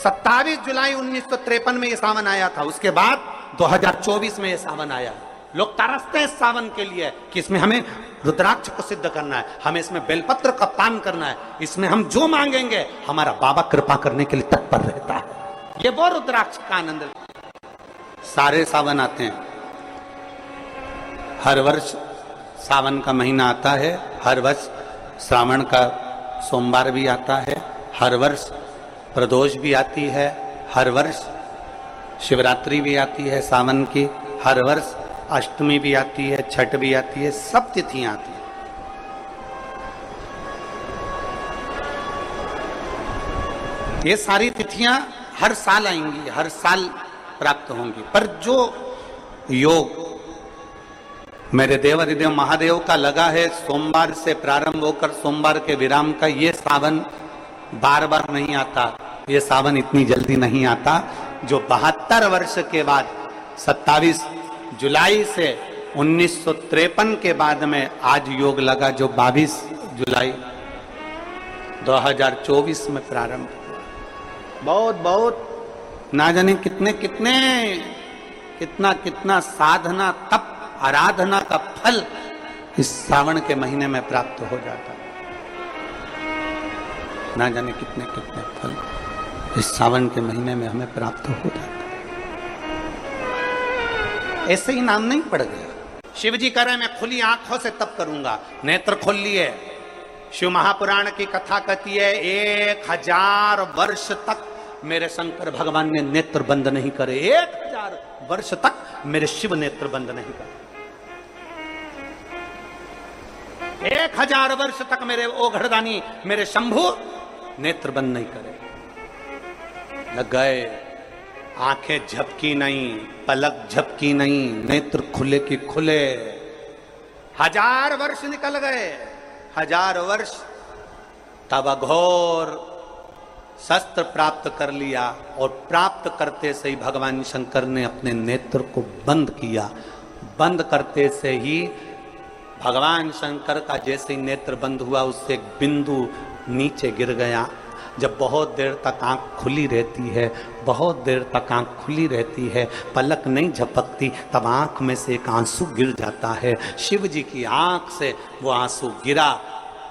27 जुलाई 1953 में ये सावन आया था। उसके बाद 2024 में ये सावन आया। लोग तरसते हैं सावन के लिए कि इसमें हमें रुद्राक्ष को सिद्ध करना है, हमें इसमें बेलपत्र का पान करना है, इसमें हम जो मांगेंगे हमारा बाबा कृपा करने के लिए तत्पर रहता है। ये वो रुद्राक्ष का आनंद। सारे सावन आते हैं, हर वर्ष सावन का महीना आता है, हर वर्ष श्रावण का सोमवार भी आता है, हर वर्ष प्रदोष भी आती है, हर वर्ष शिवरात्रि भी आती है सावन की, हर वर्ष अष्टमी भी आती है, छठ भी आती है, सब तिथियां आती हैं। ये सारी तिथियां हर साल आएंगी, हर साल प्राप्त होंगी। पर जो योग मेरे देवाधिदेव महादेव का लगा है सोमवार से प्रारंभ होकर सोमवार के विराम का, ये सावन बार बार नहीं आता, ये सावन इतनी जल्दी नहीं आता। जो 72 वर्ष के बाद 27 जुलाई से 1953 के बाद में आज योग लगा, जो 22 जुलाई 2024 में प्रारंभ हुआ। बहुत बहुत ना जाने कितने कितने कितना कितना साधना तप आराधना का फल इस सावन के महीने में प्राप्त हो जाता है। ना जाने कितने कितने फल इस सावन के महीने में हमें प्राप्त हो जाता है। ऐसे ही नाम नहीं पड़ गया। शिव जी कह रहे मैं खुली आंखों से तप करूंगा, नेत्र खोल लिए। शिव महापुराण की कथा कहती है 1000 वर्ष तक मेरे शंकर भगवान ने नेत्र बंद नहीं करे। 1000 वर्ष तक मेरे शिव नेत्र बंद नहीं करे। 1000 वर्ष तक मेरे ओघड़दानी मेरे शंभु नेत्र बंद नहीं करे। लग गए, आंखें झपकी नहीं, पलक झपकी नहीं, नेत्र खुले की खुले। 1000 वर्ष निकल गए, 1000 वर्ष। तब अघोर शस्त्र प्राप्त कर लिया और प्राप्त करते से ही भगवान शंकर ने अपने नेत्र को बंद किया। बंद करते से ही भगवान शंकर का जैसे ही नेत्र बंद हुआ उससे एक बिंदु नीचे गिर गया। जब बहुत देर तक आंख खुली रहती है, बहुत देर तक आंख खुली रहती है, पलक नहीं झपकती, तब आंख में से एक आंसू गिर जाता है। शिव जी की आंख से वो आंसू गिरा।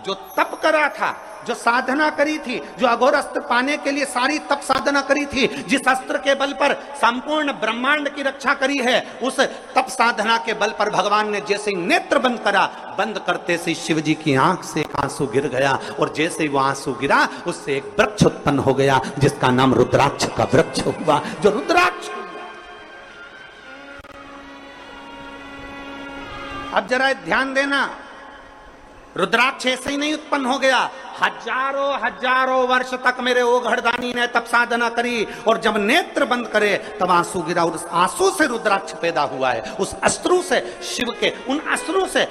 जो तप करा था, जो साधना करी थी, जो अघोर अस्त्र पाने के लिए सारी तप साधना करी थी, जिस अस्त्र के बल पर संपूर्ण ब्रह्मांड की रक्षा करी है, उस तप साधना के बल पर भगवान ने जैसे ही नेत्र बंद करा, बंद करते से शिव जी की आंख से एक आंसू गिर गया और जैसे ही वो आंसू गिरा उससे एक वृक्ष उत्पन्न हो गया जिसका नाम रुद्राक्ष का वृक्ष हुआ। जो रुद्राक्ष, अब जरा ध्यान देना, रुद्राक्ष ऐसे ही नहीं उत्पन्न हो गया। हजारों वर्ष तक मेरे ओघड़दानी ने तप साधना करी और जब नेत्र बंद करे तब आंसू गिरा और उस आंसू से रुद्राक्ष पैदा हुआ है। उस अश्रु से, शिव के उन अश्रु से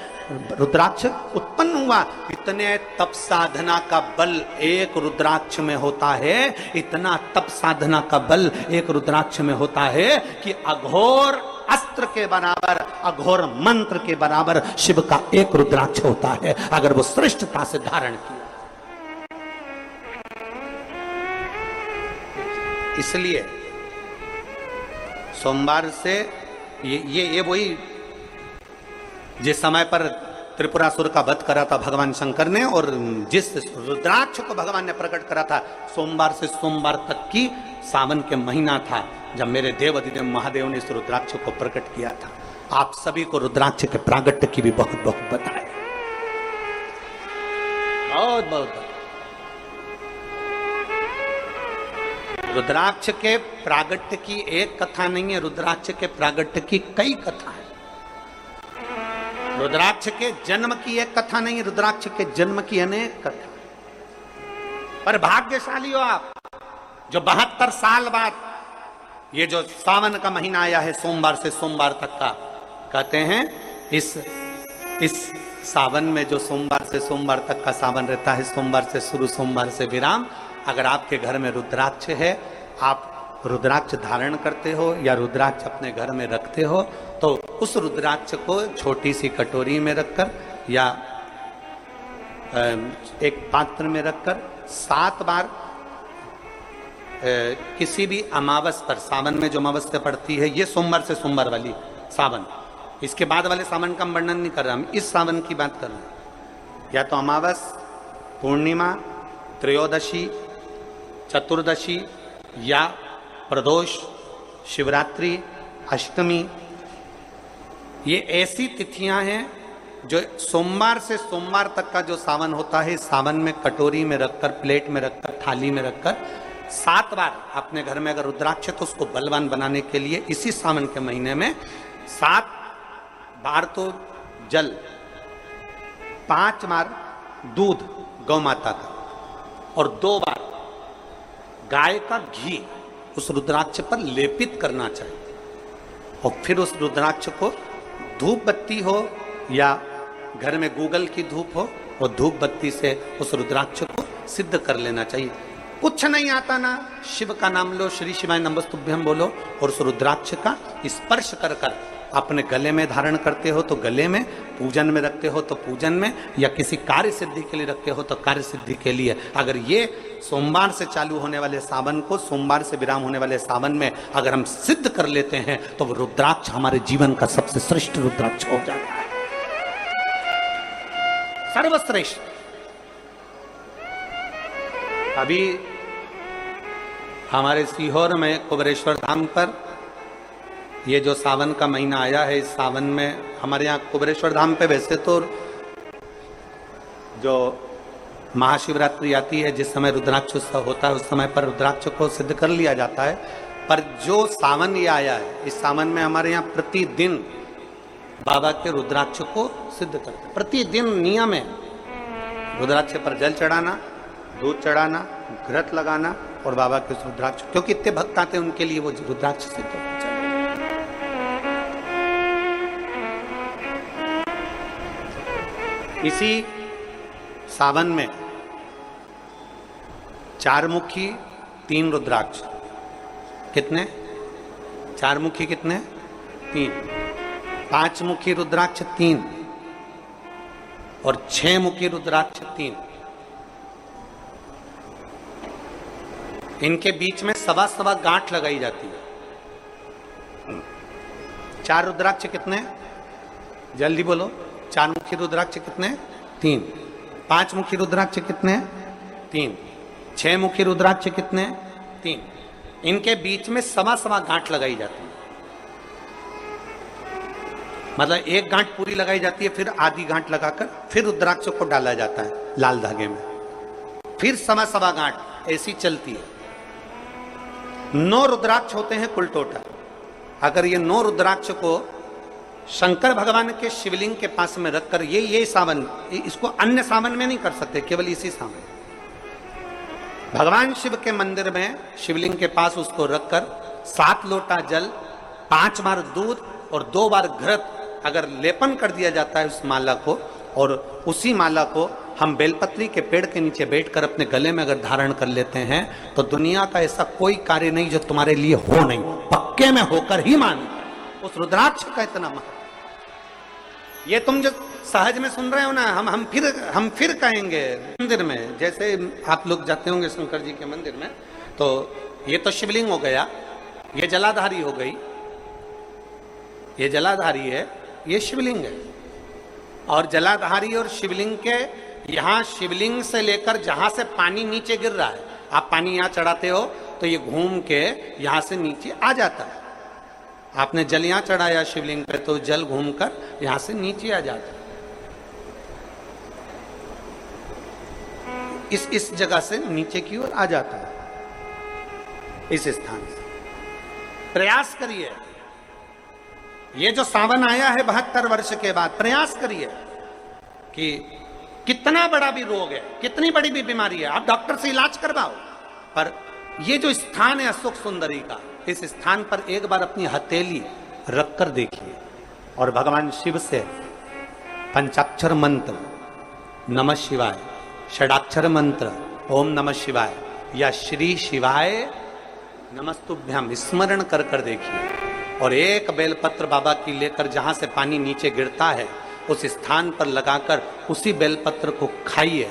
रुद्राक्ष उत्पन्न हुआ। इतने तप साधना का बल एक रुद्राक्ष में होता है, इतना तप साधना का बल एक रुद्राक्ष में होता है कि अघोर अस्त्र के बराबर, अघोर मंत्र के बराबर शिव का एक रुद्राक्ष होता है अगर वो श्रेष्ठता से धारण किया। इसलिए सोमवार से ये वही जिस समय पर त्रिपुरासुर का वध करा था भगवान शंकर ने और जिस रुद्राक्ष को भगवान ने प्रकट करा था, सोमवार से सोमवार तक की सावन के महीना था जब मेरे देव अधिदेव महादेव ने इस रुद्राक्ष को प्रकट किया था। आप सभी को रुद्राक्ष के प्रागट्य की भी बहुत बहुत बधाई, बहुत बहुत बधाई। रुद्राक्ष के प्रागट्य की एक कथा नहीं है, रुद्राक्ष के प्रागट्य की कई कथा है। रुद्राक्ष के जन्म की एक कथा नहीं, रुद्राक्ष के जन्म की अनेक कथा। पर भाग्यशाली हो आप जो 72 साल बाद ये जो सावन का महीना आया है सोमवार से सोमवार तक का, कहते हैं इस सावन में जो सोमवार से सोमवार तक का सावन रहता है, सोमवार से शुरू सोमवार से विराम, अगर आपके घर में रुद्राक्ष है, आप रुद्राक्ष धारण करते हो या रुद्राक्ष अपने घर में रखते हो, तो उस रुद्राक्ष को छोटी सी कटोरी में रखकर या एक पात्र में रखकर 7 बार किसी भी अमावस पर, सावन में जो अमावस्या पड़ती है, ये सोमवार से सोमवार वाली सावन, इसके बाद वाले सावन का हम वर्णन नहीं कर रहा, हम इस सावन की बात कर रहे हैं। या तो अमावस, पूर्णिमा, त्रयोदशी, चतुर्दशी या प्रदोष, शिवरात्रि, अष्टमी, ये ऐसी तिथियां हैं जो सोमवार से सोमवार तक का जो सावन होता है, सावन में कटोरी में रखकर, प्लेट में रखकर, थाली में रखकर 7 बार अपने घर में अगर रुद्राक्ष, तो उसको बलवान बनाने के लिए इसी सावन के महीने में 7 बार तो जल, 5 बार दूध गौ माता का, और 2 बार गाय का घी उस रुद्राक्ष पर लेपित करना चाहिए। और फिर उस रुद्राक्ष को धूप बत्ती हो या घर में गूगल की धूप हो, और धूप बत्ती से उस रुद्राक्ष को सिद्ध कर लेना चाहिए। कुछ नहीं आता ना, शिव का नाम लो, श्री शिवाय नमस्तुभ्यं बोलो, और उस रुद्राक्ष का स्पर्श कर कर अपने गले में धारण करते हो तो गले में, पूजन में रखते हो तो पूजन में, या किसी कार्य सिद्धि के लिए रखते हो तो कार्य सिद्धि के लिए। अगर ये सोमवार से चालू होने वाले सावन को, सोमवार से विराम होने वाले सावन में अगर हम सिद्ध कर लेते हैं, तो वो रुद्राक्ष हमारे जीवन का सबसे श्रेष्ठ रुद्राक्ष हो जाता है, सर्वश्रेष्ठ। अभी हमारे सीहोर में कुबेरेश्वर धाम पर ये जो सावन का महीना आया है, इस सावन में हमारे यहाँ कुबेरेश्वर धाम पे वैसे तो जो महाशिवरात्रि आती है, जिस समय रुद्राक्ष उत्सव होता है, उस समय पर रुद्राक्ष को सिद्ध कर लिया जाता है। पर जो सावन ये आया है, इस सावन में हमारे यहाँ प्रतिदिन बाबा के रुद्राक्ष को सिद्ध करते हैं। प्रतिदिन नियम है रुद्राक्ष पर जल चढ़ाना, दूध चढ़ाना, घृत लगाना और बाबा के रुद्राक्ष, क्योंकि इतने भक्त आते हैं उनके लिए वो रुद्राक्ष सिद्ध होना चाहिए। इसी सावन में 4 मुखी 3 रुद्राक्ष, कितने? 4 मुखी कितने? 3। 5 मुखी रुद्राक्ष 3 और 6 मुखी रुद्राक्ष 3। इनके बीच में सवा गांठ लगाई जाती है। 4 रुद्राक्ष कितने? जल्दी बोलो। 4 मुखी रुद्राक्ष कितने? 3। 5 मुखी रुद्राक्ष कितने? 3। 6 मुखी रुद्राक्ष कितने? 3। इनके बीच में सवा गांठ लगाई जाती है। मतलब एक गांठ पूरी लगाई जाती है, फिर आधी गांठ लगाकर फिर रुद्राक्ष को डाला जाता है लाल धागे में, फिर सवा गांठ ऐसी चलती है। 9 रुद्राक्ष होते हैं कुल टोटल। अगर ये 9 रुद्राक्ष को शंकर भगवान के शिवलिंग के पास में रखकर, ये सावन, इसको अन्य सावन में नहीं कर सकते, केवल इसी सावन भगवान शिव के मंदिर में शिवलिंग के पास उसको रखकर 7 लोटा जल, 5 बार दूध और 2 बार घृत अगर लेपन कर दिया जाता है उस माला को, और उसी माला को हम बेलपत्री के पेड़ के नीचे बैठकर अपने गले में अगर धारण कर लेते हैं, तो दुनिया का ऐसा कोई कार्य नहीं जो तुम्हारे लिए हो नहीं, पक्के में होकर ही माने। उस रुद्राक्ष का इतना महत्व, ये तुम जो सहज में सुन रहे हो ना, हम फिर कहेंगे मंदिर में, जैसे आप लोग जाते होंगे शंकर जी के मंदिर में, तो ये तो शिवलिंग हो गया, ये जलाधारी हो गई, ये जलाधारी है, ये शिवलिंग है। और जलाधारी और शिवलिंग के यहाँ, शिवलिंग से लेकर जहां से पानी नीचे गिर रहा है, आप पानी यहाँ चढ़ाते हो तो ये घूम के यहां से नीचे आ जाता है। आपने जल यहाँ चढ़ाया शिवलिंग पे, तो जल घूमकर यहां से नीचे आ जाता है। इस जगह से नीचे की ओर आ जाता है, इस स्थान से। प्रयास करिए, ये जो सावन आया है 72 वर्ष के बाद, प्रयास करिए कि कितना बड़ा भी रोग है, कितनी बड़ी भी बीमारी है, आप डॉक्टर से इलाज करवाओ, पर ये जो स्थान है अशोक सुंदरी का, इस स्थान पर एक बार अपनी हथेली रखकर देखिए और भगवान शिव से पंचाक्षर मंत्र नमः शिवाय, षडाक्षर मंत्र ओम नमः शिवाय या श्री शिवाय नमस्तुभ्यम स्मरण कर कर देखिए, और एक बेलपत्र बाबा की लेकर जहां से पानी नीचे गिरता है उस स्थान पर लगाकर उसी बेलपत्र को खाइए।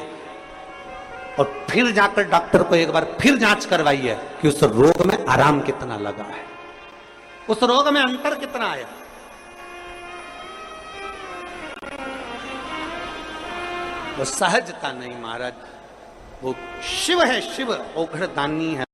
और फिर जाकर डॉक्टर को एक बार फिर जांच करवाइए कि उस रोग में आराम कितना लगा है, उस रोग में अंतर कितना आया। वो सहजता नहीं महाराज, वो शिव है, शिव औघड़दानी है